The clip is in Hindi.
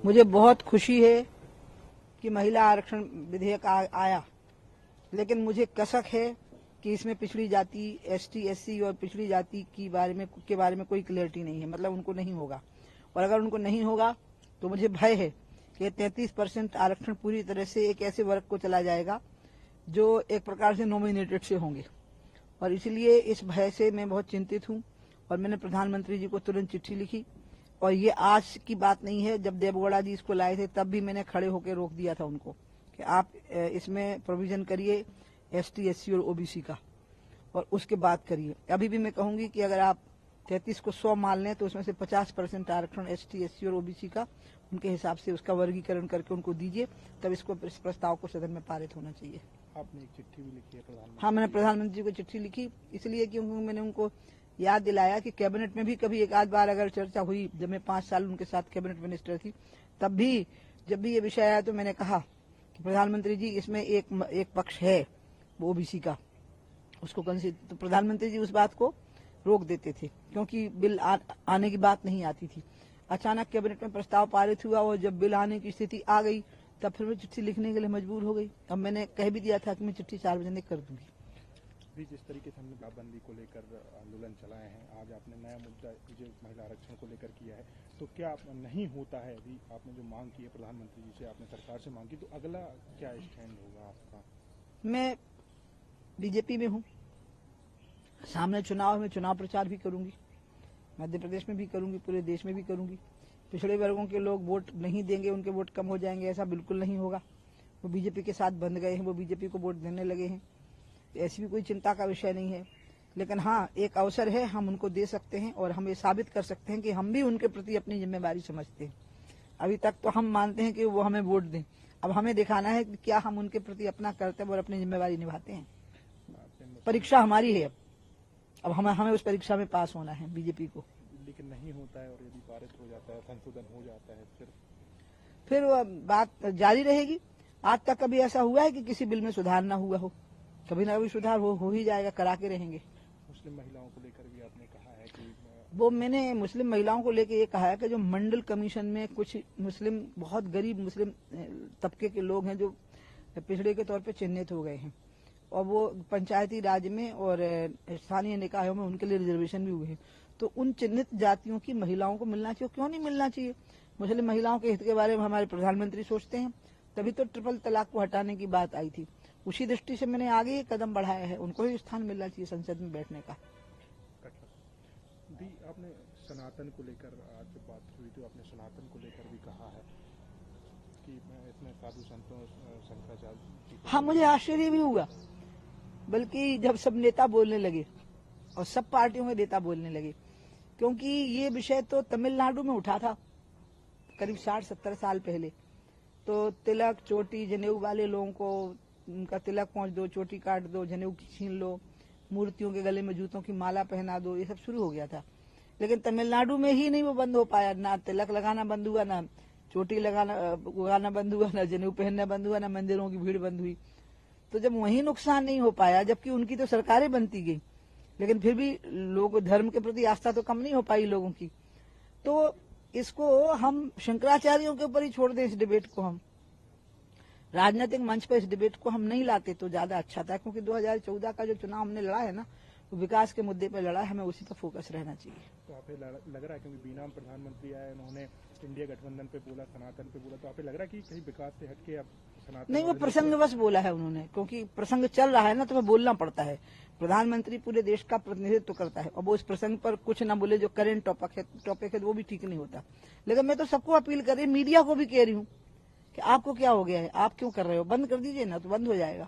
मुझे बहुत खुशी है कि महिला आरक्षण विधेयक आया, लेकिन मुझे कसक है कि इसमें पिछड़ी जाति, एसटी, एससी और पिछड़ी जाति के बारे में कोई क्लियरिटी नहीं है, मतलब उनको नहीं होगा। और अगर उनको नहीं होगा तो मुझे भय है कि 33% आरक्षण पूरी तरह से एक ऐसे वर्ग को चला जाएगा जो एक प्रकार से नॉमिनेटेड से होंगे, और इसलिए इस भय से मैं बहुत चिंतित हूं। और मैंने प्रधानमंत्री जी को तुरंत चिट्ठी लिखी, और ये आज की बात नहीं है, जब देवगौड़ा जी इसको लाए थे तब भी मैंने खड़े होकर रोक दिया था उनको कि आप इसमें प्रोविजन करिए एसटी, एससी और ओबीसी का, और उसके बाद करिए। अभी भी मैं कहूंगी कि अगर आप 33 को 100 मान लें तो उसमें से 50% आरक्षण एसटी, एससी और ओबीसी का उनके हिसाब से उसका वर्गीकरण करके उनको दीजिए, तब इस प्रस्ताव को सदन में पारित होना चाहिए। आपने एक चिट्ठी भी लिखी है प्रधानमंत्री? हाँ, मैंने प्रधानमंत्री जी को चिट्ठी लिखी, इसलिए क्योंकि मैंने उनको याद दिलाया कि कैबिनेट में भी कभी एक आध बार अगर चर्चा हुई, जब मैं 5 साल उनके साथ कैबिनेट मिनिस्टर थी, तब भी जब भी ये विषय आया तो मैंने कहा कि प्रधानमंत्री जी इसमें एक पक्ष है वो ओबीसी का, उसको कंसीडर, तो प्रधानमंत्री जी उस बात को रोक देते थे क्योंकि बिल आने की बात नहीं आती थी। अचानक कैबिनेट में प्रस्ताव पारित हुआ और जब बिल आने की स्थिति आ गई तब फिर मैं चिट्ठी लिखने के लिए मजबूर हो गई। अब मैंने कह भी दिया था कि मैं चिट्ठी सार्वजनिक कर दूंगी। भी जिस तरीके से हमने शराबबंदी को लेकर आंदोलन चलाए हैं, आज आपने नया मुद्दा जो महिला आरक्षण को लेकर किया है, तो क्या नहीं होता है? अभी आपने जो मांग की है प्रधानमंत्री जी से, आपने सरकार से मांग की, तो अगला क्या स्टैंड होगा आपका? मैं बीजेपी में हूँ, सामने चुनाव में चुनाव प्रचार भी करूंगी, मध्य प्रदेश में भी करूंगी, पूरे देश में भी करूंगी। पिछड़े वर्गों के लोग वोट नहीं देंगे, उनके वोट कम हो जाएंगे, ऐसा बिल्कुल नहीं होगा। वो बीजेपी के साथ बंध गए हैं, वो बीजेपी को वोट देने लगे हैं, ऐसी भी कोई चिंता का विषय नहीं है। लेकिन हाँ, एक अवसर है, हम उनको दे सकते हैं और हम ये साबित कर सकते हैं कि हम भी उनके प्रति अपनी जिम्मेदारी समझते हैं। अभी तक तो हम मानते हैं कि वो हमें वोट दें, अब हमें दिखाना है कि क्या हम उनके प्रति अपना कर्तव्य और अपनी जिम्मेदारी निभाते हैं। परीक्षा हमारी है, अब हमें उस परीक्षा में पास होना है बीजेपी को। लेकिन नहीं होता है, और यदि पारित हो जाता है, संशोधन हो जाता है, फिर वो बात जारी रहेगी। आज तक कभी ऐसा हुआ है कि किसी बिल में सुधार ना हुआ हो? कभी ना कभी सुधार हो ही जाएगा, करा के रहेंगे। मुस्लिम महिलाओं को लेकर भी आपने कहा है कि वो मैंने मुस्लिम महिलाओं को लेकर ये कहा है कि जो मंडल कमीशन में कुछ मुस्लिम, बहुत गरीब मुस्लिम तबके के लोग हैं जो पिछड़े के तौर पे चिन्हित हो गए हैं, और वो पंचायती राज में और स्थानीय निकायों में उनके लिए रिजर्वेशन भी हुए हैं, तो उन चिन्हित जातियों की महिलाओं को मिलना चाहिए। क्यों नहीं मिलना चाहिए? मुस्लिम महिलाओं के हित के बारे में हमारे प्रधानमंत्री सोचते हैं, तभी तो ट्रिपल तलाक को हटाने की बात आई थी। उसी दृष्टि से मैंने आगे एक कदम बढ़ाया है, उनको ही स्थान मिलना चाहिए संसद में बैठने का। भी आपने सनातन को लेकर आज जब बात हुई तो आपने सनातन को लेकर भी कहा है कि इसमें साधु संतों, शंकराचार्य। हाँ, मुझे आश्चर्य भी हुआ, बल्कि जब सब नेता बोलने लगे और सब पार्टियों के नेता बोलने लगे, क्योंकि ये विषय तो तमिलनाडु में उठा था करीब 60-70 साल पहले। तो तिलक, चोटी, जनेऊ वाले लोगों को उनका तिलक पहुंच दो, चोटी काट दो, जनेऊ छीन लो, मूर्तियों के गले में जूतों की माला पहना दो, ये सब शुरू हो गया था। लेकिन तमिलनाडु में ही नहीं वो बंद हो पाया, ना तिलक लगाना बंद हुआ, ना चोटी लगाना बंद हुआ, ना जनेऊ पहनना बंद हुआ, ना मंदिरों की भीड़ बंद हुई। तो जब वहीं नुकसान नहीं हो पाया, जबकि उनकी तो सरकारें बनती गई, लेकिन फिर भी लोग धर्म के प्रति आस्था तो कम नहीं हो पाई लोगों की। तो इसको हम शंकराचार्यों के ऊपर ही छोड़ दें, इस डिबेट को हम राजनीतिक मंच पर इस डिबेट को हम नहीं लाते तो ज्यादा अच्छा था, क्योंकि 2014 का जो चुनाव हमने लड़ा है ना, वो विकास के मुद्दे पर लड़ा है, हमें उसी पर फोकस रहना चाहिए। तो आप लग रहा है क्योंकि बीना प्रधानमंत्री आए, उन्होंने इंडिया गठबंधन पे बोला, सनातन पे बोला, तो आप लग रहा है कि कहीं विकास से हटके अब सनातन नहीं, वो प्रसंगवश बोला है उन्होंने, क्योंकि प्रसंग चल रहा है ना, तो बोलना पड़ता है। प्रधानमंत्री पूरे देश का प्रतिनिधित्व करता है, और वो उस प्रसंग पर कुछ ना बोले जो करेंट टॉपिक है वो भी ठीक नहीं होता। लेकिन मैं तो सबको अपील कर रही, मीडिया को भी कह रही हूँ कि आपको क्या हो गया है, आप क्यों कर रहे हो? बंद कर दीजिए ना, तो बंद हो जाएगा।